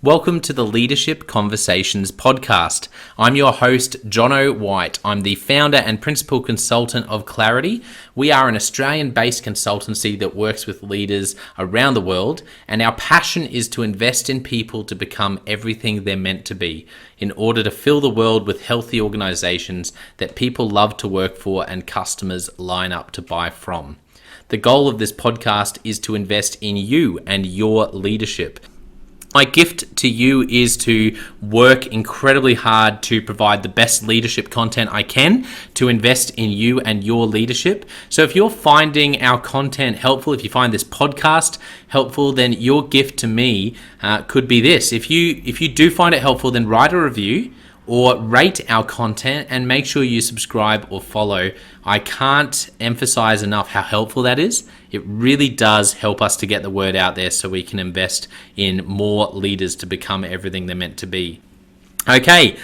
Welcome to the Leadership Conversations podcast. I'm your host, Jono White. I'm the founder and principal consultant of Clarity. We are an Australian-based consultancy that works with leaders around the world, and our passion is to invest in people to become everything they're meant to be in order to fill the world with healthy organizations that people love to work for and customers line up to buy from. The goal of this podcast is to invest in you and your leadership. My gift to you is to work incredibly hard to provide the best leadership content I can to invest in you and your leadership. So if you're finding our content helpful, if you find this podcast helpful, then your gift to me could be this. If you do find it helpful, then write a review or rate our content and make sure you subscribe or follow. I can't emphasize enough how helpful that is. It really does help us to get the word out there so we can invest in more leaders to become everything they're meant to be. Okay,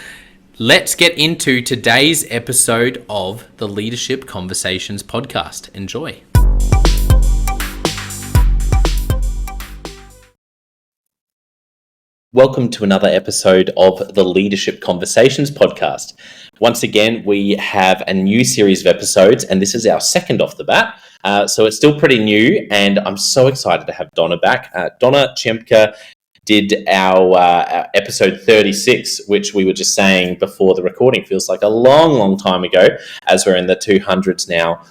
let's get into today's episode of the Leadership Conversations podcast. Enjoy. Welcome to another episode of the Leadership Conversations podcast. Once again, we have a new series of episodes, and this is our second off the bat. So it's still pretty new, and I'm so excited to have Donna back. Donna Ciempka did our episode 36, which we were just saying before the recording. Feels like a long, long time ago, as we're in the 200s now.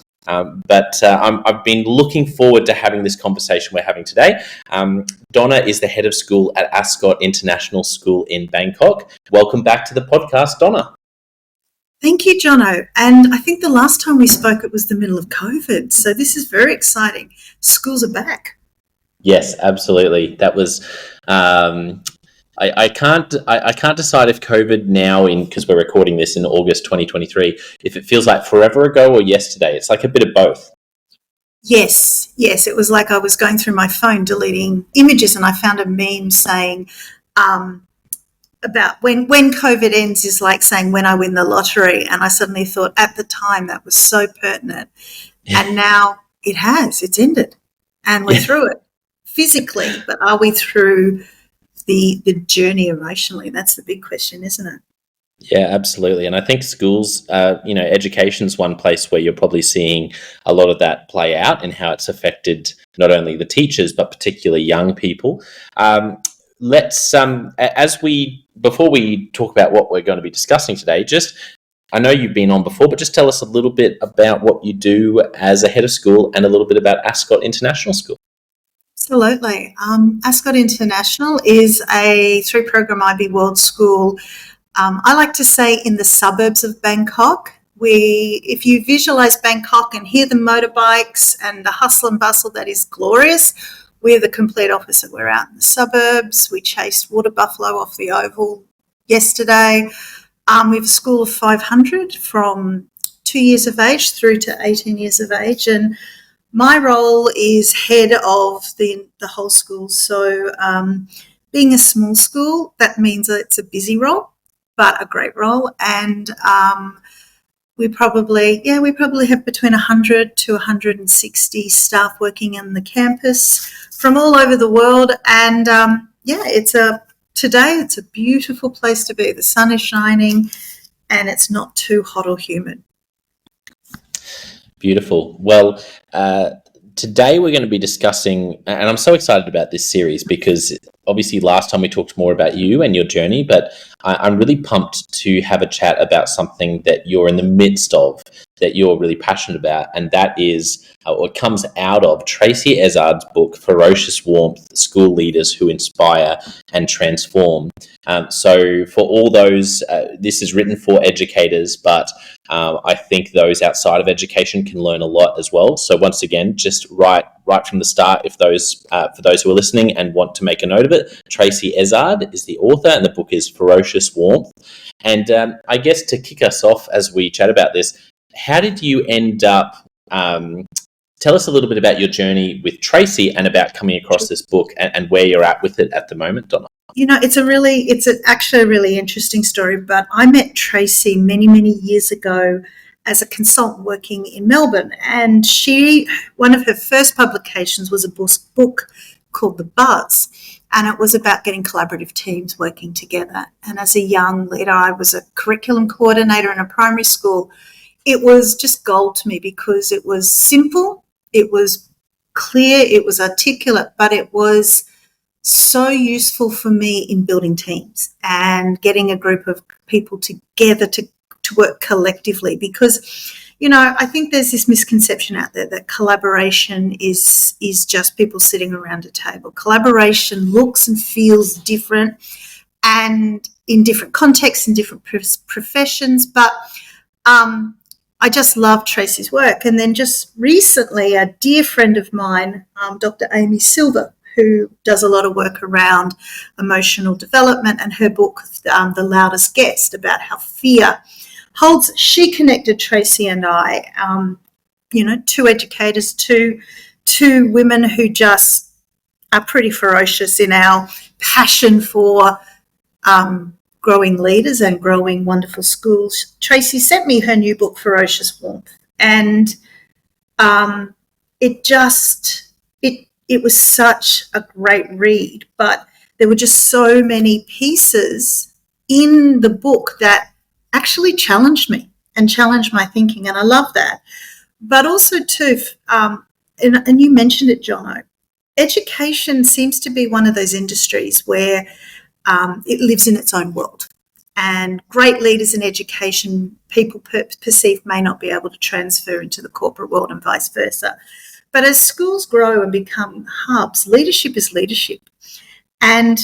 But I've been looking forward to having this conversation we're having today. Donna is the head of school at Ascot International School in Bangkok. Welcome back to the podcast, Donna. Thank you, Jono. And I think the last time we spoke, it was the middle of COVID. So this is very exciting. Schools are back. Yes, absolutely. That was... I can't decide if COVID now, because we're recording this in August 2023, if it feels like forever ago or yesterday. It's like a bit of both. Yes. It was like I was going through my phone deleting images, and I found a meme saying about when COVID ends is like saying when I win the lottery. And I suddenly thought at the time that was so pertinent. Yeah. And now it's ended, and we're through it physically. But are we through the journey emotionally? That's the big question, isn't it? Yeah, absolutely. And I think schools, education's one place where you're probably seeing a lot of that play out and how it's affected not only the teachers, but particularly young people. Before we talk about what we're going to be discussing today, I know you've been on before, but just tell us a little bit about what you do as a head of school and a little bit about Ascot International School. Absolutely. Ascot International is a 3-program IB World School. I like to say in the suburbs of Bangkok. If you visualize Bangkok and hear the motorbikes and the hustle and bustle that is glorious, we're the complete opposite. We're out in the suburbs. We chased water buffalo off the oval yesterday. We have a school of 500 from 2 years of age through to 18 years of age, and my role is head of the whole school. So being a small school, that means that it's a busy role, but a great role. And we probably have between 100 to 160 staff working in the campus from all over the world. And today it's a beautiful place to be. The sun is shining and it's not too hot or humid. Beautiful. Well, today we're going to be discussing, and I'm so excited about this series because obviously last time we talked more about you and your journey, but I'm really pumped to have a chat about something that you're in the midst of, that you're really passionate about, and that is what comes out of Tracey Ezard's book, Ferocious Warmth, School Leaders Who Inspire and Transform. So for all those, this is written for educators, but I think those outside of education can learn a lot as well. So once again, just right from the start, for those who are listening and want to make a note of it, Tracey Ezard is the author, and the book is Ferocious Warmth. And I guess to kick us off as we chat about this, how did you end up? Tell us a little bit about your journey with Tracey and about coming across this book and where you're at with it at the moment, Donna. It's actually a really interesting story, but I met Tracey many, many years ago as a consultant working in Melbourne, and one of her first publications was a book called The Buzz, and it was about getting collaborative teams working together. And as a young leader, I was a curriculum coordinator in a primary school. It was just gold to me because it was simple, it was clear, it was articulate, but it was so useful for me in building teams and getting a group of people together to work collectively. Because, you know, I think there's this misconception out there that collaboration is just people sitting around a table. Collaboration looks and feels different and in different contexts, in different professions, but I just love Tracey's work. And then just recently, a dear friend of mine, Dr. Amy Silver, who does a lot of work around emotional development, and her book, The Loudest Guest, about how fear holds. She connected Tracey and I, two educators, two women who just are pretty ferocious in our passion for growing leaders and growing wonderful schools. Tracey sent me her new book, Ferocious Warmth, and it was such a great read, but there were just so many pieces in the book that actually challenged me and challenged my thinking, and I love that. But also too, and you mentioned it, Jono, education seems to be one of those industries where it lives in its own world, and great leaders in education, people perceive, may not be able to transfer into the corporate world and vice versa. But as schools grow and become hubs, leadership is leadership. And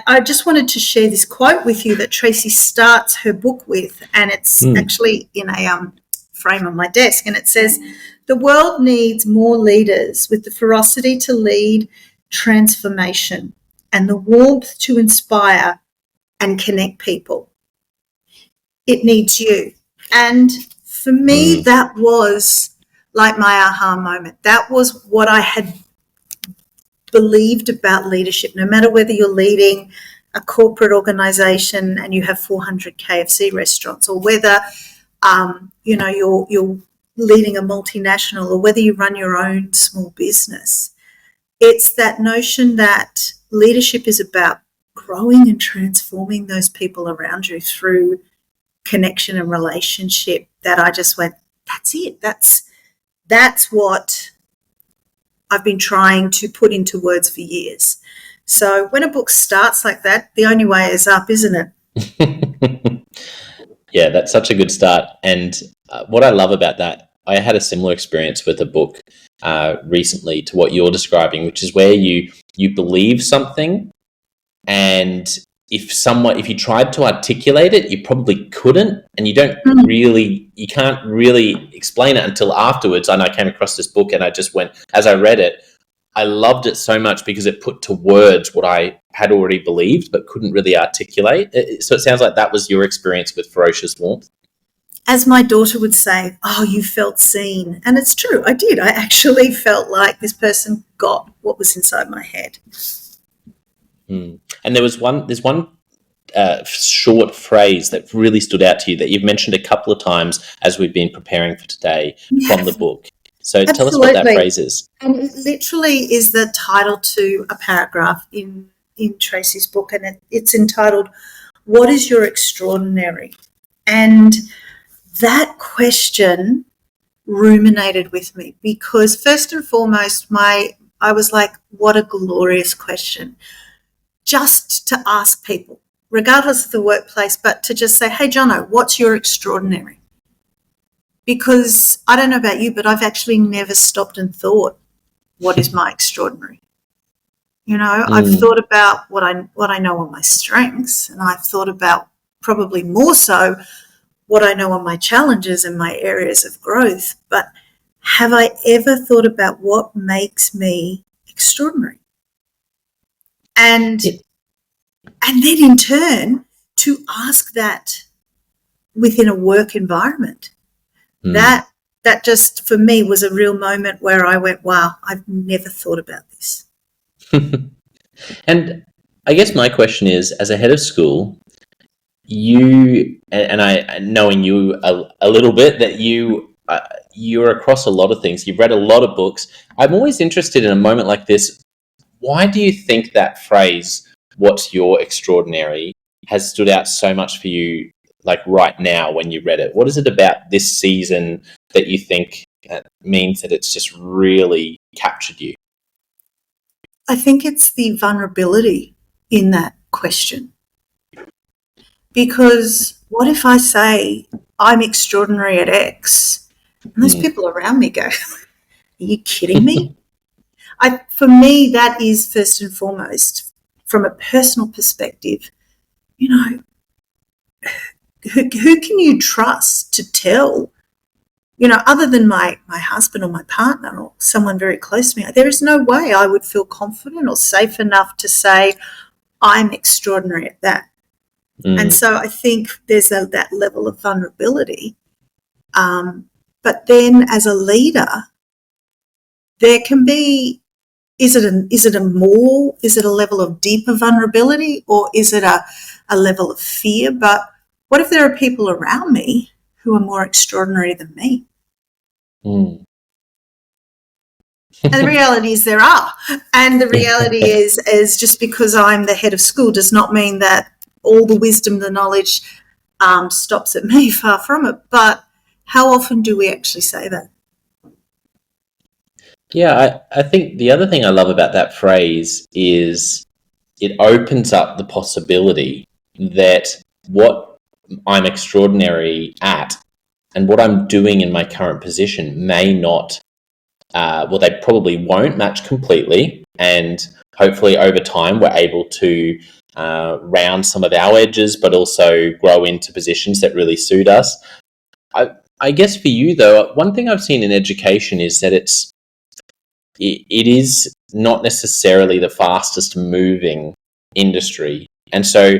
I just wanted to share this quote with you that Tracey starts her book with, and it's actually in a frame on my desk, and it says, "The world needs more leaders with the ferocity to lead transformation and the warmth to inspire and connect people. It needs you." And for me, that was like my aha moment. That was what I had believed about leadership. No matter whether you're leading a corporate organisation and you have 400 KFC restaurants, or whether you're leading a multinational, or whether you run your own small business, it's that notion that leadership is about growing and transforming those people around you through connection and relationship, that I just went, that's it. That's what I've been trying to put into words for years. So when a book starts like that, the only way is up, isn't it? Yeah, that's such a good start. And what I love about that, I had a similar experience with a book recently to what you're describing, which is where you believe something, and if you tried to articulate it, you probably couldn't, and you can't really explain it until afterwards. And I came across this book, and I just went, as I read it, I loved it so much because it put to words what I had already believed but couldn't really articulate. So it sounds like that was your experience with Ferocious Warmth. As my daughter would say, "Oh, you felt seen." And it's true, I did. I actually felt like this person got what was inside my head. And there's one short phrase that really stood out to you that you've mentioned a couple of times as we've been preparing for today from the book. So tell us what that phrase is. And it literally is the title to a paragraph in Tracey's book, and it's entitled, "What is your extraordinary?" And that question ruminated with me because first and foremost, I was like, what a glorious question. Just to ask people, regardless of the workplace, but to just say, "Hey, Jono, what's your extraordinary?" Because I don't know about you, but I've actually never stopped and thought, what is my extraordinary? I've thought about what I know are my strengths, and I've thought about probably more so what I know are my challenges and my areas of growth. But have I ever thought about what makes me extraordinary? And then in turn to ask that within a work environment, that just for me was a real moment where I went, wow, I've never thought about this. And I guess my question is, as a head of school, you, and I, knowing you a little bit, that you're across a lot of things. You've read a lot of books. I'm always interested in a moment like this. why do you think that phrase, "What's your extraordinary," has stood out so much for you, like right now when you read it? What is it about this season that you think means that it's just really captured you? I think it's the vulnerability in that question. Because what if I say I'm extraordinary at X and those people around me go, are you kidding me? For me, that is first and foremost, from a personal perspective, you know, who can you trust to tell, other than my husband or my partner or someone very close to me? There is no way I would feel confident or safe enough to say I'm extraordinary at that. And so I think there's that level of vulnerability. But then as a leader, there can be, is it a level of deeper vulnerability, or is it a level of fear? But what if there are people around me who are more extraordinary than me? And the reality is there are. And the reality is just because I'm the head of school does not mean that all the wisdom, the knowledge stops at me, far from it. But how often do we actually say that? Yeah, I think the other thing I love about that phrase is it opens up the possibility that what I'm extraordinary at and what I'm doing in my current position may not, they probably won't match completely. And hopefully over time we're able to round some of our edges, but also grow into positions that really suit us. I guess for you, though, one thing I've seen in education is that it is not necessarily the fastest moving industry. And so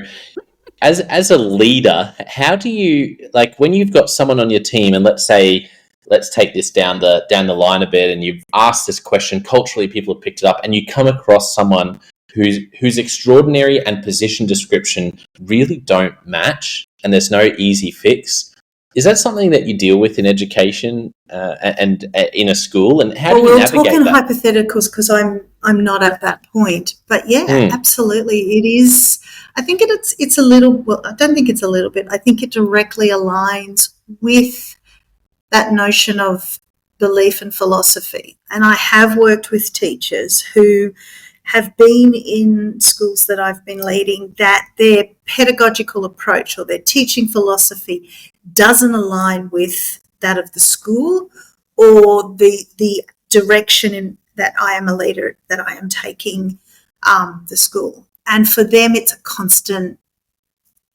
as a leader, how do you, like, when you've got someone on your team, and let's take this down the line a bit, and you've asked this question, culturally people have picked it up, and you come across someone whose extraordinary and position description really don't match, and there's no easy fix. Is that something that you deal with in education and in a school? And how do you navigate that? We're talking hypotheticals because I'm not at that point. But yeah, absolutely, it is. I think it's a little. Well, I don't think it's a little bit. I think it directly aligns with that notion of belief and philosophy. And I have worked with teachers who have been in schools that I've been leading that their pedagogical approach or their teaching philosophy doesn't align with that of the school or the direction that I am a leader, that I am taking the school. And for them, it's a constant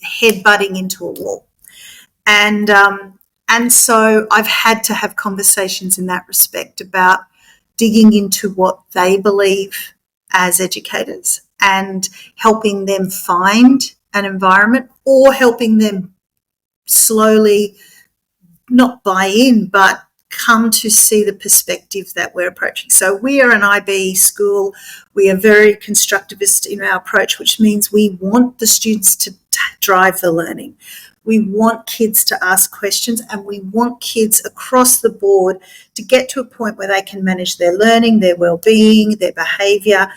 head-butting into a wall. And so I've had to have conversations in that respect about digging into what they believe as educators and helping them find an environment, or helping them slowly not buy in but come to see the perspective that we're approaching. So we are an IB school. We are very constructivist in our approach, which means we want the students to drive the learning. We want kids to ask questions, and we want kids across the board to get to a point where they can manage their learning, their well-being, their behaviour.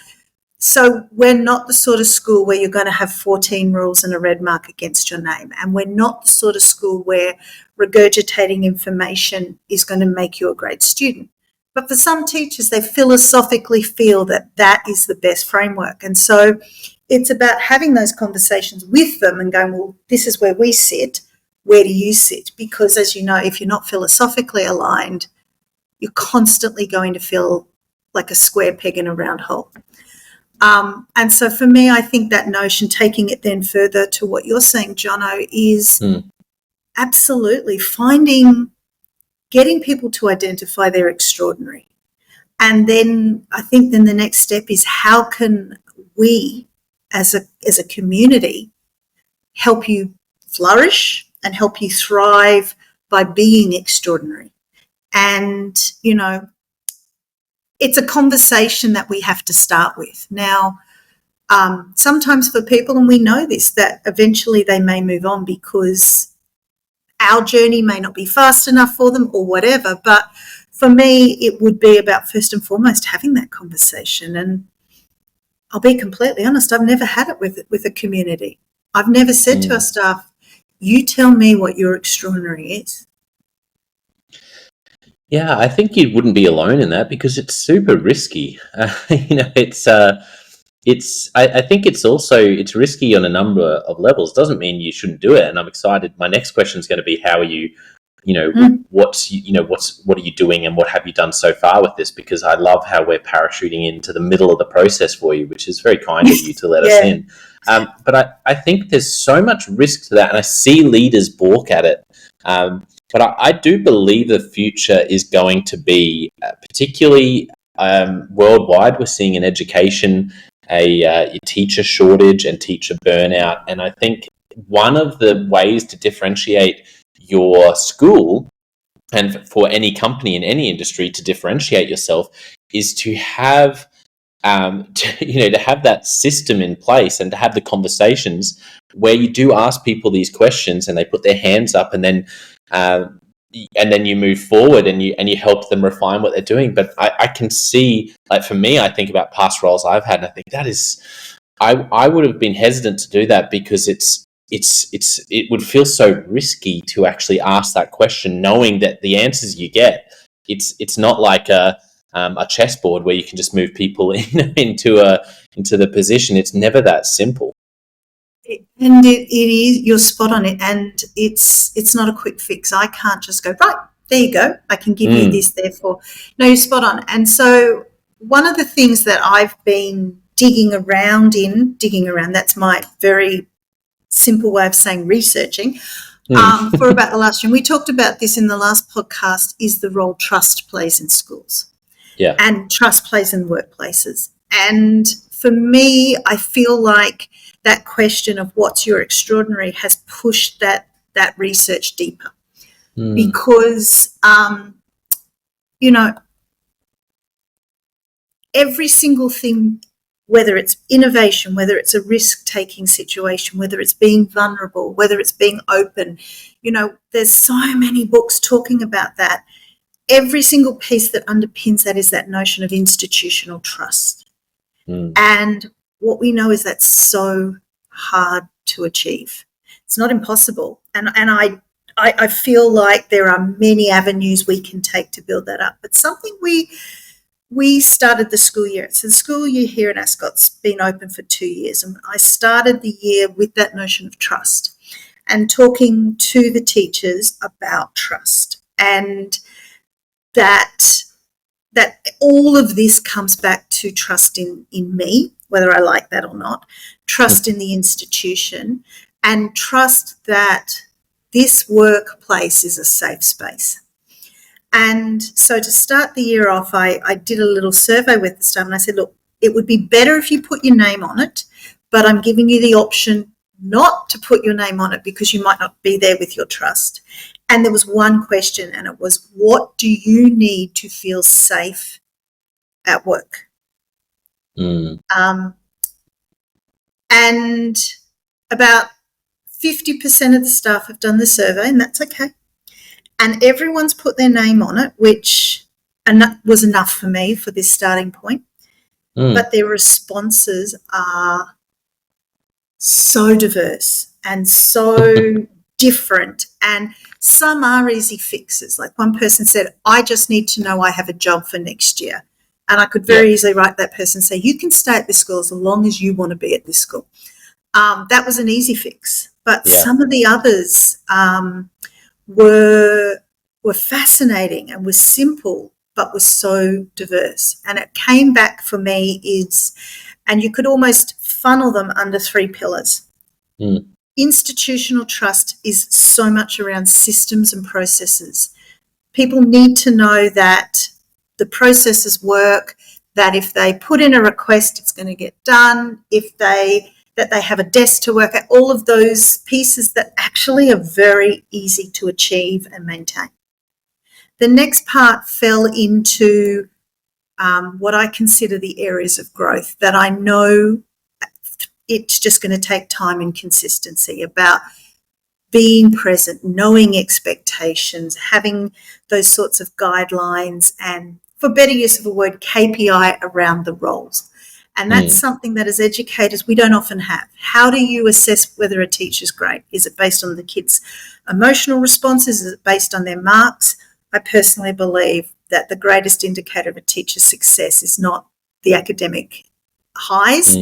So we're not the sort of school where you're going to have 14 rules and a red mark against your name. And we're not the sort of school where regurgitating information is going to make you a great student. But for some teachers, they philosophically feel that that is the best framework. And so it's about having those conversations with them and going, well, this is where we sit. Where do you sit? Because as you know, if you're not philosophically aligned, you're constantly going to feel like a square peg in a round hole. And so for me, I think that notion, taking it then further to what you're saying, Jono, is absolutely getting people to identify their extraordinary. And then I think then the next step is, how can we as a community help you flourish and help you thrive by being extraordinary? And, it's a conversation that we have to start with. Now, sometimes for people, and we know this, that eventually they may move on because our journey may not be fast enough for them or whatever. But for me, it would be about first and foremost having that conversation. And I'll be completely honest, I've never had it with a community. I've never said to our staff, you tell me what your extraordinary is. Yeah, I think you wouldn't be alone in that because it's super risky. I think it's risky on a number of levels. Doesn't mean you shouldn't do it. And I'm excited. My next question is going to be, how are you, what are you doing and what have you done so far with this? Because I love how we're parachuting into the middle of the process for you, which is very kind of you to let us in. But I think there's so much risk to that, and I see leaders balk at it. But I do believe the future is going to be, particularly worldwide, we're seeing in education a teacher shortage and teacher burnout. And I think one of the ways to differentiate your school, and for any company in any industry to differentiate yourself, is to have to have that system in place and to have the conversations where you do ask people these questions and they put their hands up, and then you move forward and you help them refine what they're doing. But I can see, like, for me, I think about past roles I've had, and I think that is, I would have been hesitant to do that because it would feel so risky to actually ask that question, knowing that the answers you get, it's not like a chessboard where you can just move people into the position. It's never that simple. And it is, you're spot on it, and it's not a quick fix. I can't just go, right, there you go, I can give you this, therefore. No, you're spot on. And so one of the things that I've been digging around, that's my very simple way of saying researching, for about the last year, and we talked about this in the last podcast, is the role trust plays in schools. Yeah. And trust plays in workplaces. And for me, I feel like that question of what's your extraordinary has pushed that research deeper. Because, every single thing, whether it's innovation, whether it's a risk-taking situation, whether it's being vulnerable, whether it's being open, there's so many books talking about that. Every single piece that underpins that is that notion of institutional trust. And what we know is that's so hard to achieve. It's not impossible. And I feel like there are many avenues we can take to build that up. But something we started the school year. So the school year here in Ascot's been open for 2 years. And I started the year with that notion of trust and talking to the teachers about trust, and that all of this comes back to trust in me, whether I like that or not, trust in the institution, and trust that this workplace is a safe space. And so to start the year off, I did a little survey with the staff, and I said, look, it would be better if you put your name on it, but I'm giving you the option not to put your name on it because you might not be there with your trust. And there was one question, and it was, what do you need to feel safe at work? And about 50% of the staff have done the survey, and that's okay. And everyone's put their name on it, which was enough for me for this starting point. But their responses are so diverse and so different, and some are easy fixes. Like one person said, I just need to know I have a job for next year. And I could very easily write that person and say, you can stay at this school as long as you want to be at this school. That was an easy fix. But some of the others were fascinating and were simple, but were so diverse. And it came back for me and you could almost funnel them under 3 pillars. Institutional trust is so much around systems and processes. People need to know that the processes work, that if they put in a request, it's going to get done, that they have a desk to work at, all of those pieces that actually are very easy to achieve and maintain. The next part fell into what I consider the areas of growth that I know it's just going to take time and consistency, about being present, knowing expectations, having those sorts of guidelines, and, for better use of a word, KPI around the roles. And that's something that as educators we don't often have. How do you assess whether a teacher's great? Is it based on the kids' emotional responses? Is it based on their marks? I personally believe that the greatest indicator of a teacher's success is not the academic highs,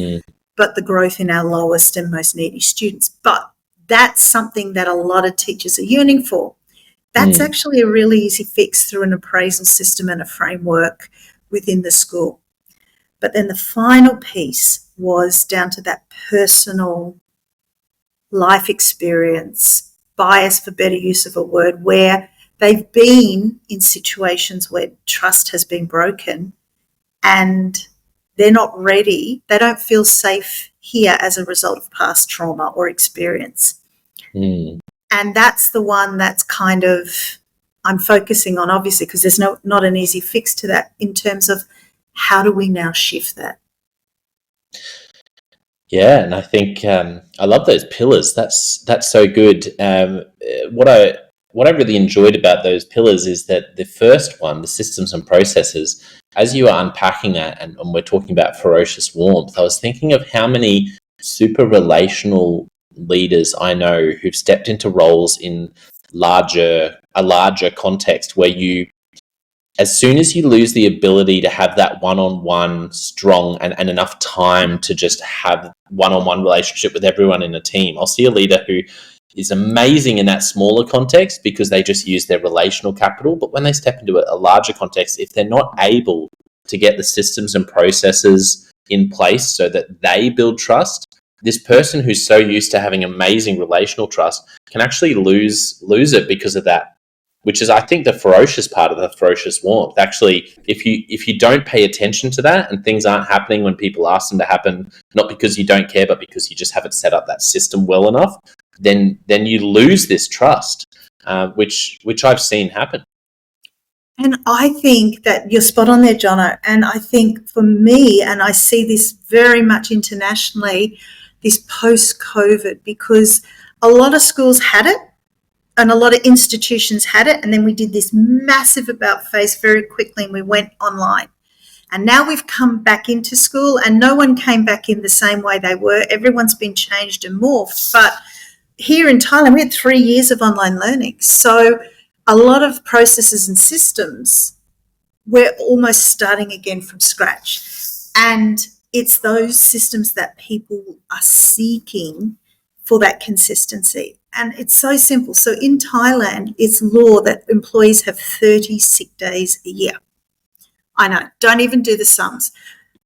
but the growth in our lowest and most needy students. But that's something that a lot of teachers are yearning for. That's actually a really easy fix through an appraisal system and a framework within the school. But then the final piece was down to that personal life experience, bias for better use of a word, where they've been in situations where trust has been broken and they're not ready. They don't feel safe here as a result of past trauma or experience. And that's the one that's kind of I'm focusing on, obviously, because there's not an easy fix to that in terms of how do we now shift that? Yeah, and I think I love those pillars. That's so good. What I really enjoyed about those pillars is that the first one, the systems and processes, as you are unpacking that, and we're talking about ferocious warmth, I was thinking of how many super relational leaders I know who've stepped into roles in a larger context where you, as soon as you lose the ability to have that one-on-one strong and enough time to just have one-on-one relationship with everyone in a team, I'll see a leader who is amazing in that smaller context because they just use their relational capital. But when they step into a larger context, if they're not able to get the systems and processes in place so that they build trust, this person who's so used to having amazing relational trust can actually lose it because of that, which is, I think, the ferocious part of the ferocious warmth. Actually, if you don't pay attention to that and things aren't happening when people ask them to happen, not because you don't care, but because you just haven't set up that system well enough, then you lose this trust, which I've seen happen. And I think that you're spot on there, Jono. And I think for me, and I see this very much internationally, this post-COVID, because a lot of schools had it and a lot of institutions had it. And then we did this massive about face very quickly and we went online. And now we've come back into school and no one came back in the same way they were. Everyone's been changed and morphed. But here in Thailand, we had 3 years of online learning. So a lot of processes and systems, we're almost starting again from scratch. And it's those systems that people are seeking for that consistency. And it's so simple. So in Thailand, it's law that employees have 30 sick days a year. I know, don't even do the sums.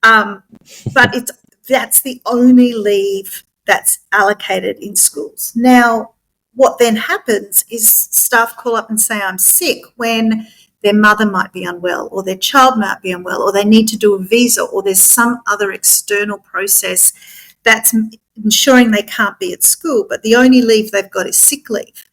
But that's the only leave that's allocated in schools. Now, what then happens is staff call up and say, I'm sick, when their mother might be unwell or their child might be unwell or they need to do a visa or there's some other external process that's ensuring they can't be at school, but the only leave they've got is sick leave.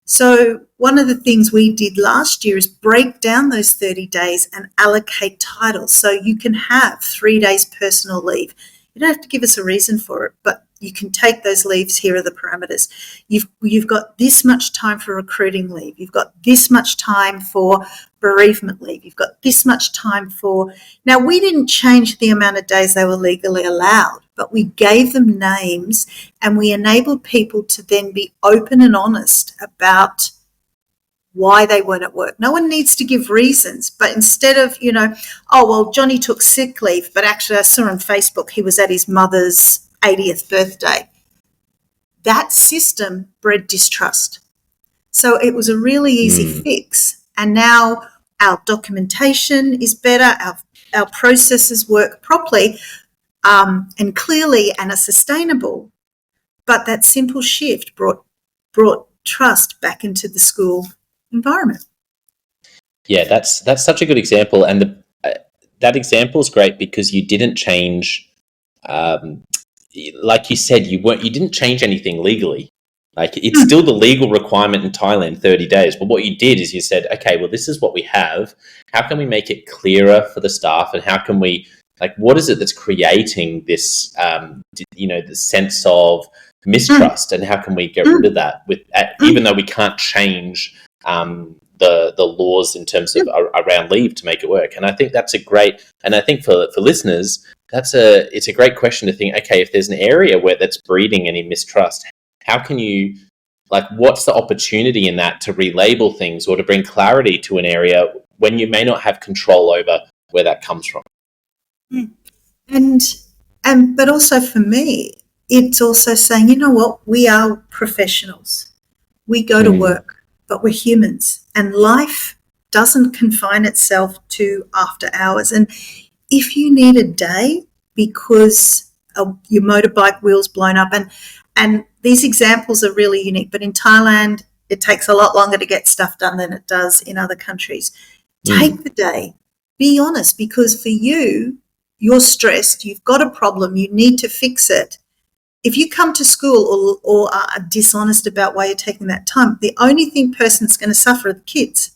So one of the things we did last year is break down those 30 days and allocate titles. So you can have 3 days personal leave. You don't have to give us a reason for it, but you can take those leaves. Here are the parameters. You've got this much time for recruiting leave. You've got this much time for bereavement leave. You've got this much time for... Now, we didn't change the amount of days they were legally allowed, but we gave them names and we enabled people to then be open and honest about why they weren't at work. No one needs to give reasons, but instead of, oh, well, Johnny took sick leave, but actually I saw on Facebook he was at his mother's 80th birthday. That system bred distrust. So it was a really easy fix. And now our documentation is better, our processes work properly and clearly and are sustainable. But that simple shift brought trust back into the school environment. Yeah, that's such a good example. And that example is great because you didn't change... like you said, you didn't change anything legally. Like, it's still the legal requirement in Thailand, 30 days. But what you did is you said, okay, well, this is what we have. How can we make it clearer for the staff? And how can we, what is it that's creating this, the sense of mistrust? And how can we get rid of that even though we can't change the laws in terms of around leave to make it work. And I think that's a great, and I think for listeners, it's a great question to think, okay, if there's an area where that's breeding any mistrust, how can you, like, what's the opportunity in that to relabel things or to bring clarity to an area when you may not have control over where that comes from? But also for me, it's also saying, you know what, we are professionals. We go to work, but we're humans, and life doesn't confine itself to after hours. And if you need a day because your motorbike wheel's blown up, and these examples are really unique, but in Thailand, it takes a lot longer to get stuff done than it does in other countries. Take the day. Be honest, because for you, you're stressed, you've got a problem, you need to fix it. If you come to school or are dishonest about why you're taking that time, the only person that's going to suffer are the kids,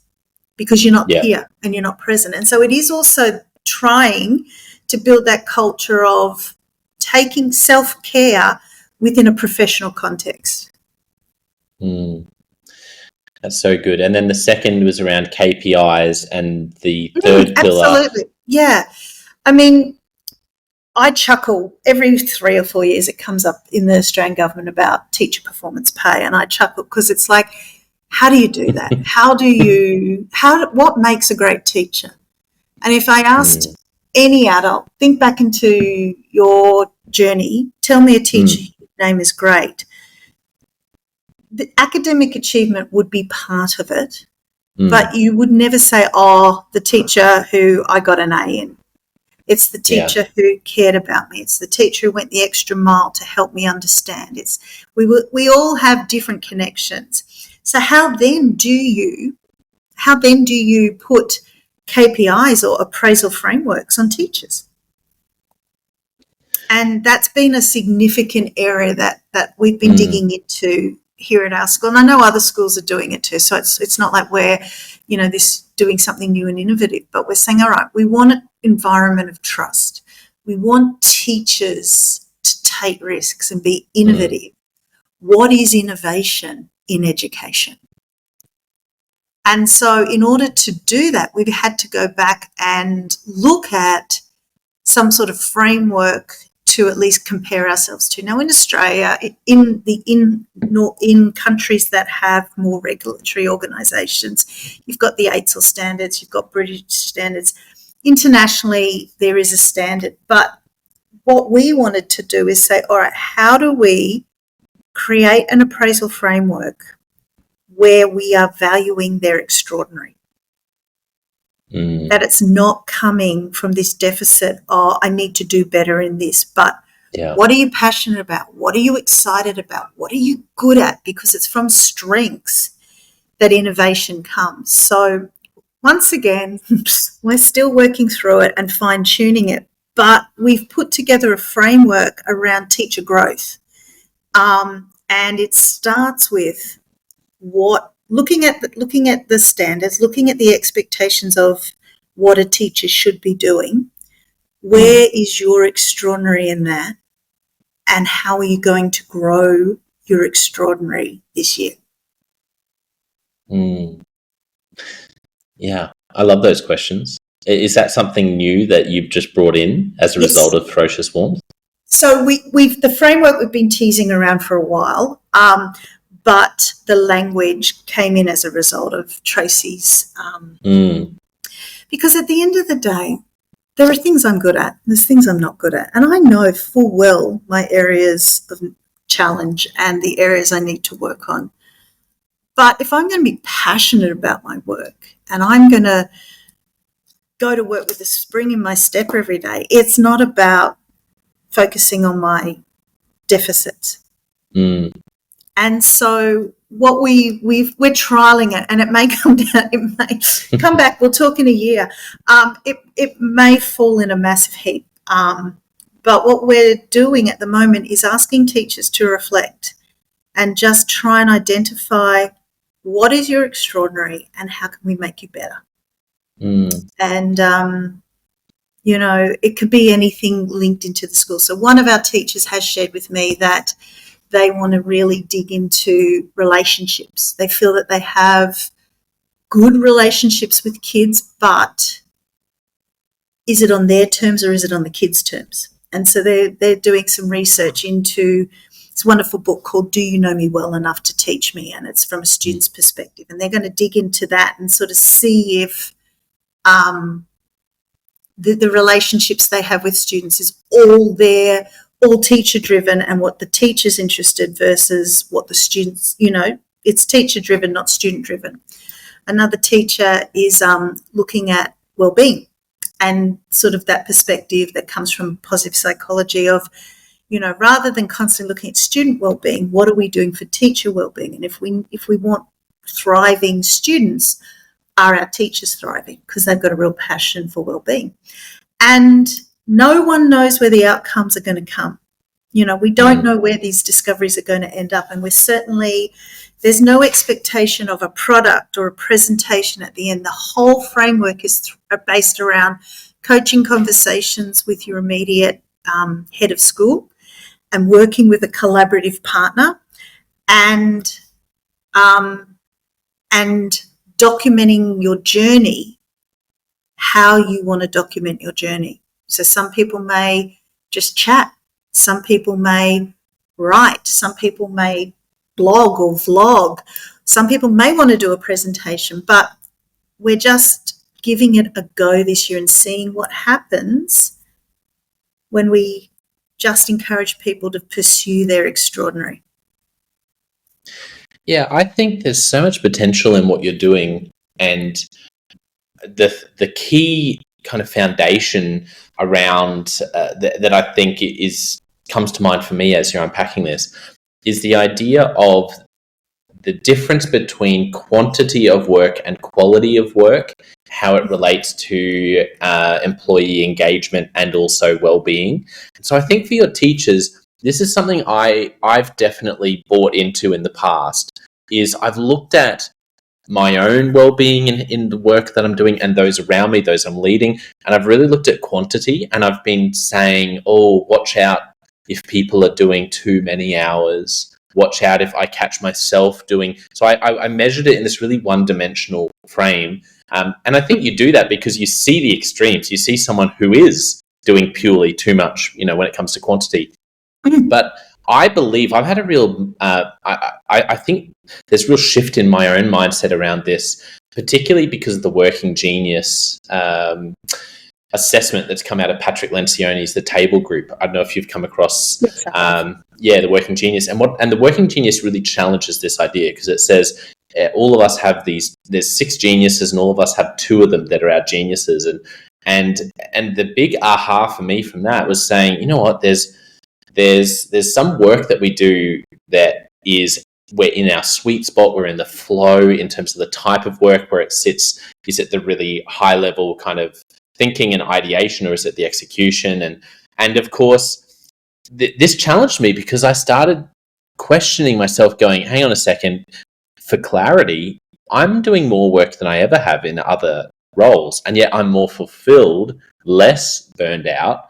because you're not here and you're not present. And so it is also trying to build that culture of taking self-care within a professional context. That's so good. And then the second was around KPIs, and the third pillar. Absolutely. Yeah. I mean, I chuckle every 3 or 4 years. It comes up in the Australian government about teacher performance pay, and I chuckle because it's like, how do you do that? What makes a great teacher? And if I asked any adult, think back into your journey, tell me a teacher whose name is great. The academic achievement would be part of it, but you would never say, oh, the teacher who I got an A in. It's the teacher who cared about me. It's the teacher who went the extra mile to help me understand. We all have different connections. So how then do you put KPIs or appraisal frameworks on teachers? And that's been a significant area that we've been digging into here at our school. And I know other schools are doing it too. So it's not like we're, doing something new and innovative, but we're saying, all right, we want an environment of trust. We want teachers to take risks and be innovative. What is innovation in education? And so in order to do that, we've had to go back and look at some sort of framework to at least compare ourselves to. Now, in Australia, in countries that have more regulatory organisations, you've got the AITSL standards, you've got British standards. Internationally, there is a standard. But what we wanted to do is say, all right, how do we create an appraisal framework where we are valuing their extraordinary? That it's not coming from this deficit, I need to do better in this, but what are you passionate about? What are you excited about? What are you good at? Because it's from strengths that innovation comes. So once again, we're still working through it and fine-tuning it, but we've put together a framework around teacher growth, and it starts with looking at the standards, looking at the expectations of what a teacher should be doing. Where is your extraordinary in that? And how are you going to grow your extraordinary this year? Yeah, I love those questions. Is that something new that you've just brought in as a result of Ferocious Warmth? So the framework we've been teasing around for a while, but the language came in as a result of Tracey's. Because at the end of the day, there are things I'm good at, there's things I'm not good at. And I know full well my areas of challenge and the areas I need to work on. But if I'm going to be passionate about my work and I'm going to go to work with a spring in my step every day, it's not about focusing on my deficits. And so what we're trialing it, and it may come down, it may come back. We'll talk in a year. It may fall in a massive heap. But what we're doing at the moment is asking teachers to reflect and just try and identify what is your extraordinary and how can we make you better. And it could be anything linked into the school. So one of our teachers has shared with me that they want to really dig into relationships. They feel that they have good relationships with kids, but is it on their terms or is it on the kids' terms? And so they're doing some research into this wonderful book called Do You Know Me Well Enough to Teach Me? And it's from a student's perspective. And they're going to dig into that and sort of see if the relationships they have with students is all teacher driven, and what the teacher's interested versus what the students, it's teacher driven, not student driven. Another teacher is looking at well-being and sort of that perspective that comes from positive psychology of, rather than constantly looking at student well-being, what are we doing for teacher well-being? And if we want thriving students, are our teachers thriving because they've got a real passion for well-being? And no one knows where the outcomes are going to come. We don't know where these discoveries are going to end up, and there's no expectation of a product or a presentation at the end. The whole framework is based around coaching conversations with your immediate head of school and working with a collaborative partner and documenting your journey, how you want to document your journey. So some people may just chat, some people may write, some people may blog or vlog, some people may want to do a presentation, but we're just giving it a go this year and seeing what happens when we just encourage people to pursue their extraordinary. Yeah, I think there's so much potential in what you're doing, and the key kind of foundation around that I think comes to mind for me as you're unpacking this is the idea of the difference between quantity of work and quality of work, how it relates to employee engagement and also well-being. And so I think for your teachers, this is something I've definitely bought into in the past, is I've looked at my own well-being in the work that I'm doing and those around me, those I'm leading, and I've really looked at quantity, and I've been saying, watch out if people are doing too many hours. Watch out if I catch myself doing... So I measured it in this really one-dimensional frame. And I think you do that because you see the extremes. You see someone who is doing purely too much, when it comes to quantity. But I believe I've had a real... I think there's a real shift in my own mindset around this, particularly because of the Working Genius assessment that's come out of Patrick Lencioni's The Table Group. I don't know if you've come across the Working Genius, and the Working Genius really challenges this idea because it says all of us have there's 6 geniuses and all of us have 2 of them that are our geniuses, and the big aha for me from that was saying, you know what, there's some work that we do that we're in our sweet spot, we're in the flow in terms of the type of work where it sits. Is it the really high level kind of thinking and ideation, or is it the execution? And of course, this challenged me because I started questioning myself, going, hang on a second, for clarity, I'm doing more work than I ever have in other roles, and yet I'm more fulfilled, less burned out.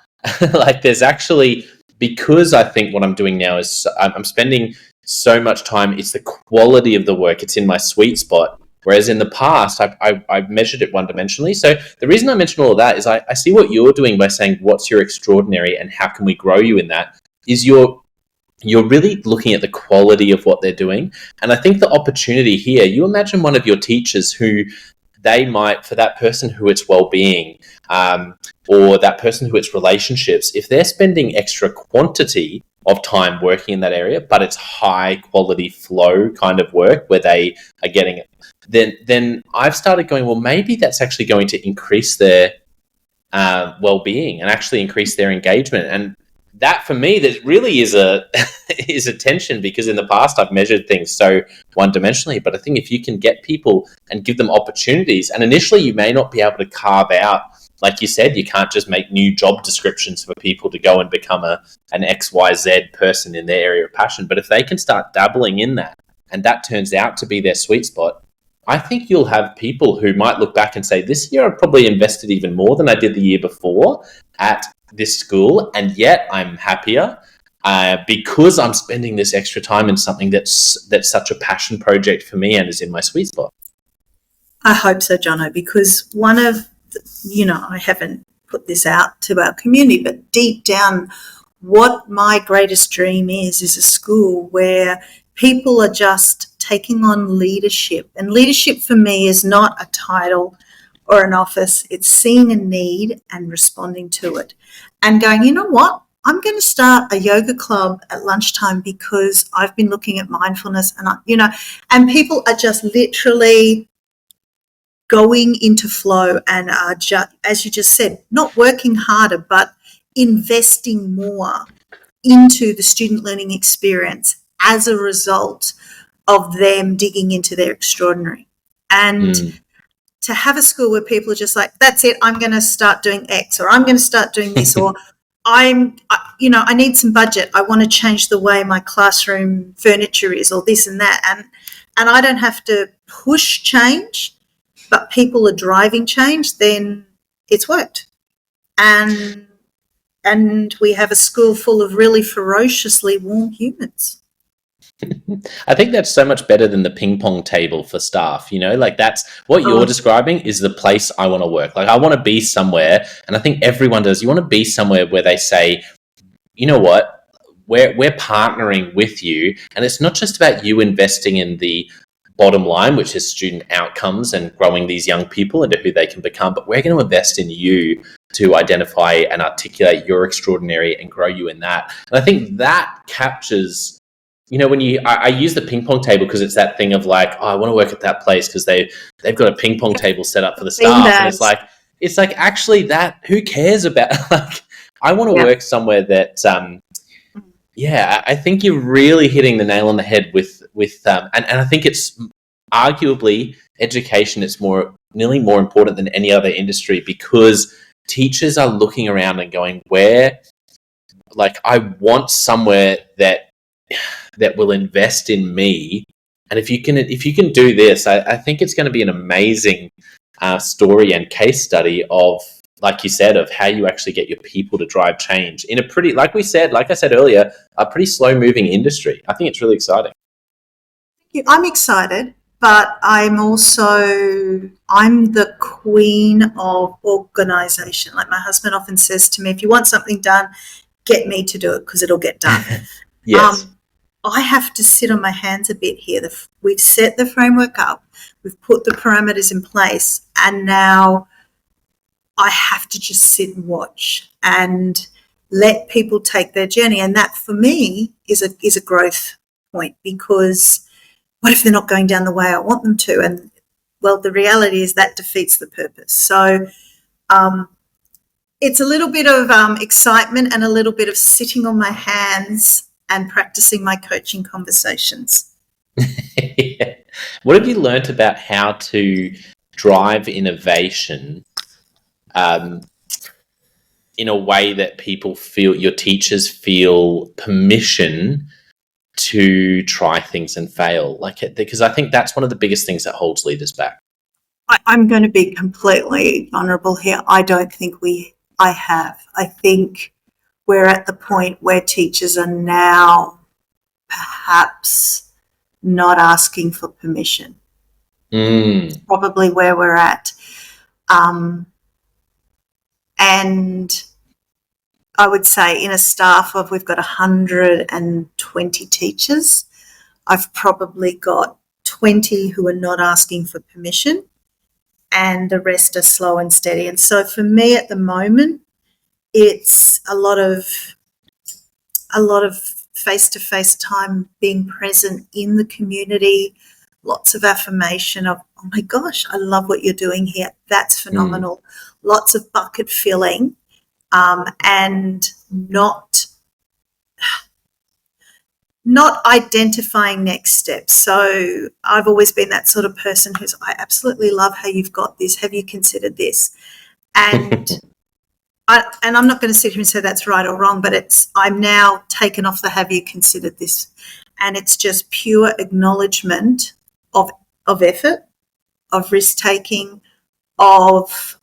Like there's actually, because I think what I'm doing now is I'm spending so much time, it's the quality of the work, it's in my sweet spot. Whereas in the past, I've measured it one-dimensionally. So the reason I mention all of that is I see what you're doing by saying, what's your extraordinary and how can we grow you in that, is you're really looking at the quality of what they're doing. And I think the opportunity here, you imagine one of your teachers who they might, for that person who it's well-being, or that person who it's relationships, if they're spending extra quantity of time working in that area, but it's high quality flow kind of work where they are getting it, then I've started going, well, maybe that's actually going to increase their well-being and actually increase their engagement. And that for me, that really is a tension, because in the past I've measured things so one-dimensionally. But I think if you can get people and give them opportunities, and initially you may not be able to carve out, like you said, you can't just make new job descriptions for people to go and become an XYZ person in their area of passion. But if they can start dabbling in that, and that turns out to be their sweet spot, I think you'll have people who might look back and say, this year I probably invested even more than I did the year before at this school, and yet I'm happier because I'm spending this extra time in something that's such a passion project for me and is in my sweet spot. I hope so, Jono, because one of, I haven't put this out to our community, but deep down, what my greatest dream is a school where people are just taking on leadership. And leadership for me is not a title or an office. It's seeing a need and responding to it and going, you know what? I'm going to start a yoga club at lunchtime because I've been looking at mindfulness and people are just literally going into flow and are just, as you just said, not working harder, but investing more into the student learning experience as a result of them digging into their extraordinary. And to have a school where people are just like, that's it, I'm going to start doing X, or I'm going to start doing this, or I need some budget. I want to change the way my classroom furniture is, or this and that. And I don't have to push change, but people are driving change, then it's worked. And we have a school full of really ferociously warm humans. I think that's so much better than the ping pong table for staff, like that's what you're describing is the place I want to work. Like I want to be somewhere, and I think everyone does. You want to be somewhere where they say, you know what, we're partnering with you, and it's not just about you investing in the bottom line, which is student outcomes and growing these young people into who they can become, but we're going to invest in you to identify and articulate your extraordinary and grow you in that. And I think that captures, I use the ping pong table because it's that thing of like, I want to work at that place because they've got a ping pong table set up for the staff. And it's like actually that, who cares about, like, I want to work somewhere that, I think you're really hitting the nail on the head with and I think it's arguably education is nearly more important than any other industry, because teachers are looking around and going, I want somewhere that will invest in me. And if you can do this, I think it's going to be an amazing story and case study of, like you said, of how you actually get your people to drive change in a pretty, like I said earlier, a pretty slow moving industry. I think it's really exciting. I'm excited, but I'm the queen of organisation. Like my husband often says to me, if you want something done, get me to do it because it'll get done. Yes. I have to sit on my hands a bit here. We've set the framework up, we've put the parameters in place, and now I have to just sit and watch and let people take their journey. And that for me is a growth point, because what if they're not going down the way I want them to? And well, the reality is that defeats the purpose. So it's a little bit of excitement and a little bit of sitting on my hands and practicing my coaching conversations. Yeah. What have you learnt about how to drive innovation in a way that your teachers feel permission to try things and fail? Because I think that's one of the biggest things that holds leaders back. I'm going to be completely vulnerable here. I don't think I have. I think we're at the point where teachers are now perhaps not asking for permission. It's probably where we're at. And I would say in a staff of, we've got 120 teachers, I've probably got 20 who are not asking for permission, and the rest are slow and steady. And so for me at the moment, it's a lot of face-to-face time, being present in the community, lots of affirmation of, oh my gosh, I love what you're doing here. That's phenomenal. Lots of bucket filling, and not identifying next steps. So I've always been that sort of person I absolutely love how you've got this. Have you considered this? And I'm not going to sit here and say that's right or wrong, but I'm now taken off the have you considered this, and it's just pure acknowledgement of effort, of risk taking, of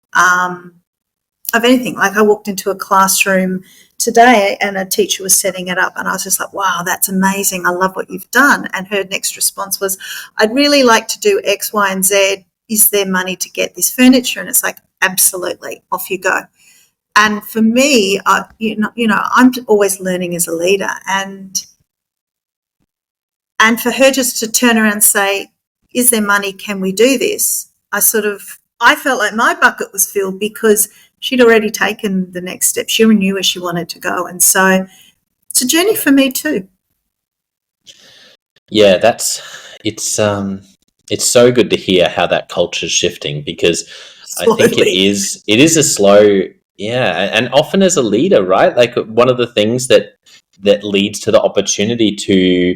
anything. Like I walked into a classroom today and a teacher was setting it up, and I was just like, wow, that's amazing. I love what you've done. And her next response was, I'd really like to do X, Y, and Z. is there money to get this furniture? And it's like, absolutely, off you go. And for me, I'm always learning as a leader, and for her just to turn around and say, is there money? Can we do this? I felt like my bucket was filled because she'd already taken the next step. She knew where she wanted to go. And so it's a journey for me too. Yeah, it's so good to hear how that culture's shifting, because Slowly. I think it is a slow, and often as a leader, right? Like, one of the things that leads to the opportunity to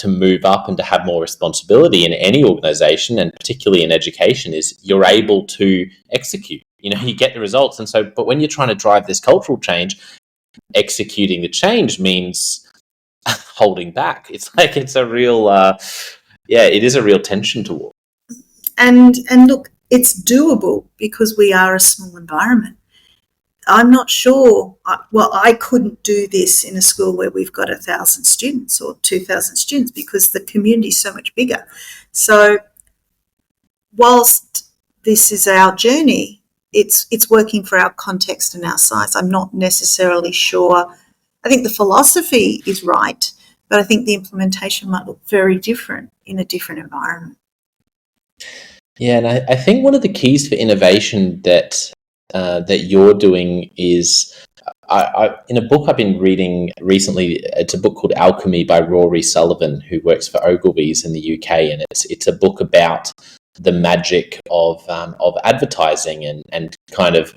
move up and to have more responsibility in any organization, and particularly in education, is you're able to execute. You get the results. And so, but when you're trying to drive this cultural change, executing the change means holding back. It's like, it's a real, it is a real tension to walk. And look, it's doable because we are a small environment. I'm not sure, I couldn't do this in a school where we've got 1,000 students or 2,000 students because the community is so much bigger. So whilst this is our journey, it's working for our context and our size. I'm not necessarily sure. I think the philosophy is right, but I think the implementation might look very different in a different environment. Yeah, and I think one of the keys for innovation that you're doing is, in a book I've been reading recently, it's a book called Alchemy by Rory Sullivan, who works for Ogilvy's in the UK, and it's a book about the magic of advertising and kind of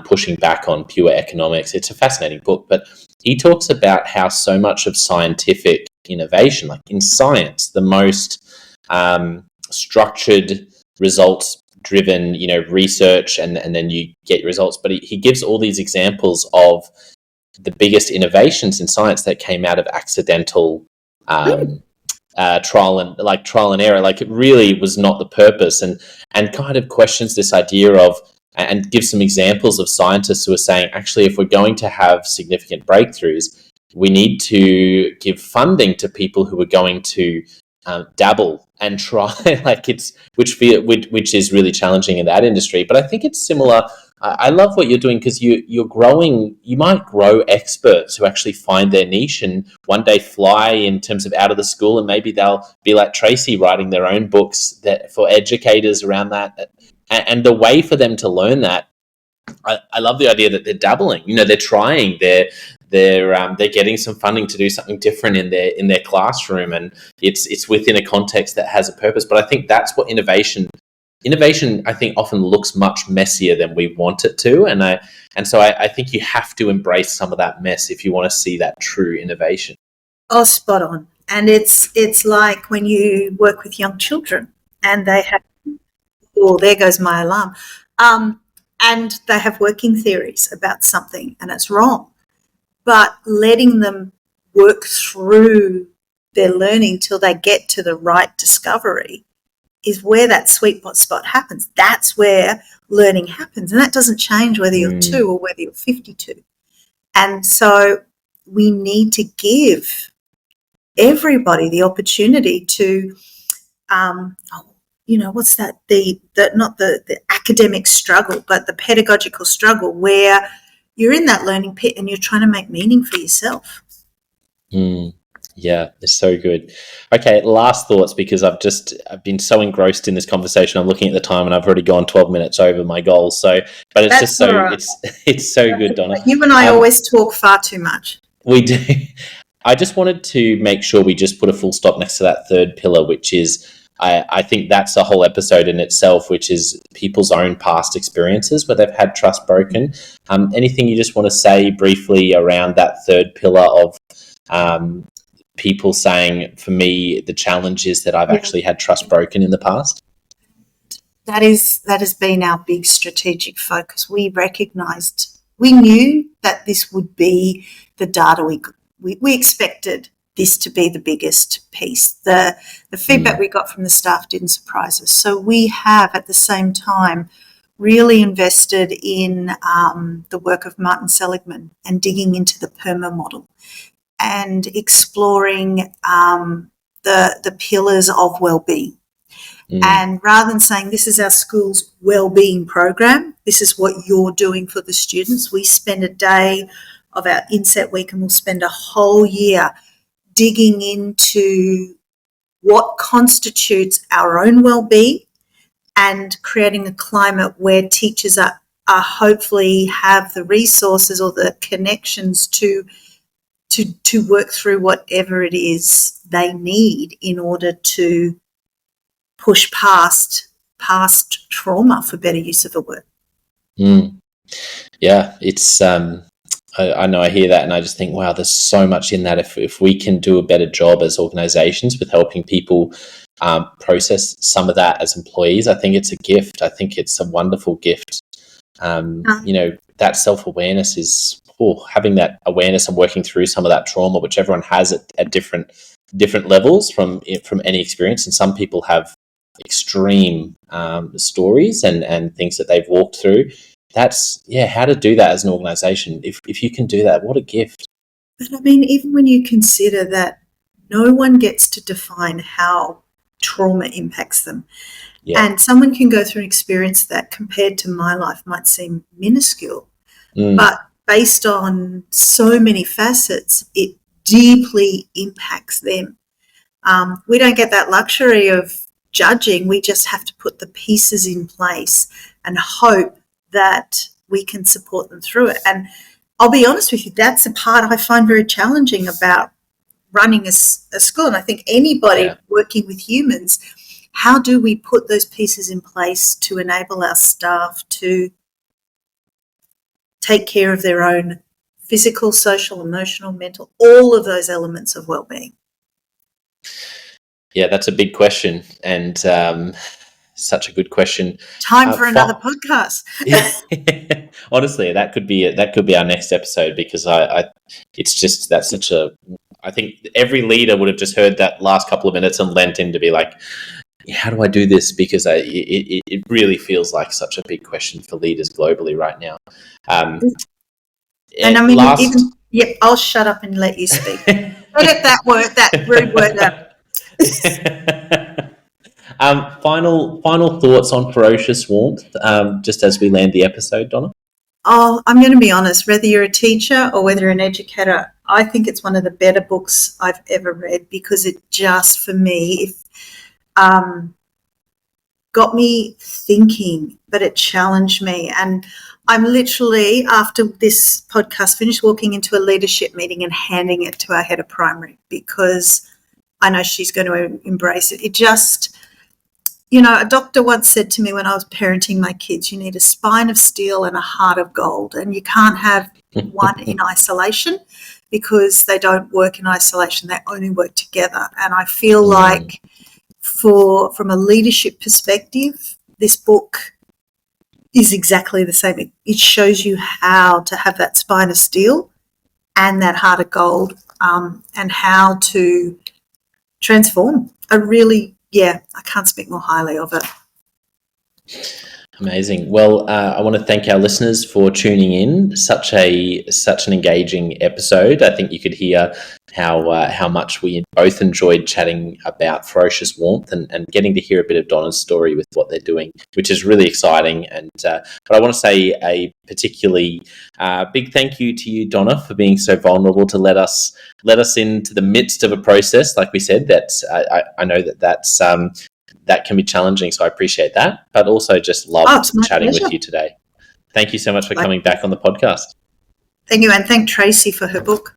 pushing back on pure economics. It's a fascinating book, but he talks about how so much of scientific innovation, like in science, the most structured, results driven, research, and then you get your results. But he gives all these examples of the biggest innovations in science that came out of accidental trial and error. Like, it really was not the purpose, and kind of questions this idea of, and gives some examples of scientists who are saying, actually, if we're going to have significant breakthroughs, we need to give funding to people who are going to dabble and try, which is really challenging in that industry. But I think it's similar. I love what you're doing, because you're growing. You might grow experts who actually find their niche and one day fly in terms of out of the school, and maybe they'll be like Tracey, writing their own books that for educators around that. And the way for them to learn that, I love the idea that they're dabbling. They're trying. They're getting some funding to do something different in their classroom, and it's within a context that has a purpose. But I think that's what innovation I think often looks much messier than we want it to, and so I think you have to embrace some of that mess if you want to see that true innovation. Oh, spot on. And it's like when you work with young children and they have, there goes my alarm, and they have working theories about something and it's wrong. But letting them work through their learning till they get to the right discovery is where that sweet spot happens. That's where learning happens. And that doesn't change whether you're 2 or whether you're 52. And so we need to give everybody the opportunity to, what's that? Not the academic struggle, but the pedagogical struggle, where you're in that learning pit and you're trying to make meaning for yourself. Yeah, it's so good. Okay, last thoughts, because I've been so engrossed in this conversation. I'm looking at the time and I've already gone 12 minutes over my goal. So, but it's just so right. It's so good, Donna. You and I always talk far too much. We do. I just wanted to make sure we just put a full stop next to that third pillar, which is, I think that's a whole episode in itself, which is people's own past experiences where they've had trust broken. Anything you just want to say briefly around that third pillar of people saying, for me, the challenge is that I've actually had trust broken in the past? That has been our big strategic focus. We knew that this would be the data we expected this to be the biggest piece. The feedback we got from the staff didn't surprise us. So we have, at the same time, really invested in the work of Martin Seligman and digging into the PERMA model and exploring the pillars of well-being. And rather than saying this is our school's wellbeing program, this is what you're doing for the students, we spend a day of our inset week and we'll spend a whole year digging into what constitutes our own wellbeing and creating a climate where teachers are hopefully have the resources or the connections to work through whatever it is they need in order to push past trauma, for better use of a word. Yeah, it's I know I hear that and I just think, wow, there's so much in that. If we can do a better job as organizations with helping people process some of that as employees, I think it's a gift. I think it's a wonderful gift. That self-awareness is having that awareness and working through some of that trauma, which everyone has at different levels from any experience. And some people have extreme stories and things that they've walked through. That's how to do that as an organization. If you can do that, what a gift. But I mean, even when you consider that no one gets to define how trauma impacts them. And someone can go through an experience that compared to my life might seem minuscule, but based on so many facets, it deeply impacts them. We don't get that luxury of judging. We just have to put the pieces in place and hope that we can support them through it. And I'll be honest with you, that's the part I find very challenging about running a school. And I think anybody working with humans, how do we put those pieces in place to enable our staff to take care of their own physical, social, emotional, mental, all of those elements of wellbeing? Yeah, that's a big question, and such a good question. Time for another podcast. Honestly, that could be our next episode, because it's just that's such a. I think every leader would have just heard that last couple of minutes and lent in to be like, how do I do this? Because it really feels like such a big question for leaders globally right now. And I mean, I'll shut up and let you speak. Edit that rude word out. Final thoughts on Ferocious Warmth, just as we land the episode, Donna? Oh, I'm going to be honest, whether you're a teacher or whether you're an educator, I think it's one of the better books I've ever read, because it just, for me, got me thinking, but it challenged me. And I'm literally, after this podcast finished, walking into a leadership meeting and handing it to our head of primary, because I know she's going to embrace it. It just, a doctor once said to me when I was parenting my kids, you need a spine of steel and a heart of gold, and you can't have one in isolation, because they don't work in isolation. They only work together. And I feel like from a leadership perspective, this book is exactly the same. It shows you how to have that spine of steel and that heart of gold, and how to transform. I can't speak more highly of it. Amazing. Well, I want to thank our listeners for tuning in. Such an engaging episode. I think you could hear how much we both enjoyed chatting about Ferocious Warmth and getting to hear a bit of Donna's story with what they're doing, which is really exciting. And but I want to say a particularly big thank you to you, Donna, for being so vulnerable to let us into the midst of a process. Like we said, that I know that's that can be challenging, so I appreciate that, but also just loved chatting with you today. Thank you so much for coming back on the podcast. Thank you, and thank Tracey for her book.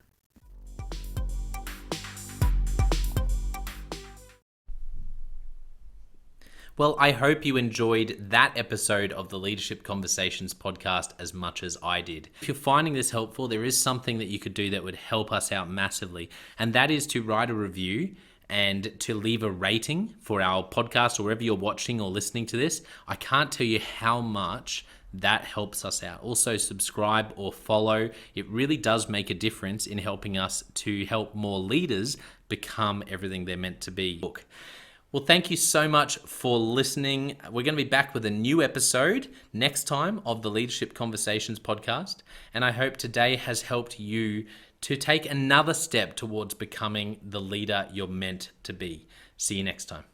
Well, I hope you enjoyed that episode of the Leadership Conversations podcast as much as I did. If you're finding this helpful, there is something that you could do that would help us out massively, and that is to write a review and to leave a rating for our podcast or wherever you're watching or listening to this. I can't tell you how much that helps us out. Also, subscribe or follow. It really does make a difference in helping us to help more leaders become everything they're meant to be. Well, thank you so much for listening. We're going to be back with a new episode next time of the Leadership Conversations podcast. And I hope today has helped you to take another step towards becoming the leader you're meant to be. See you next time.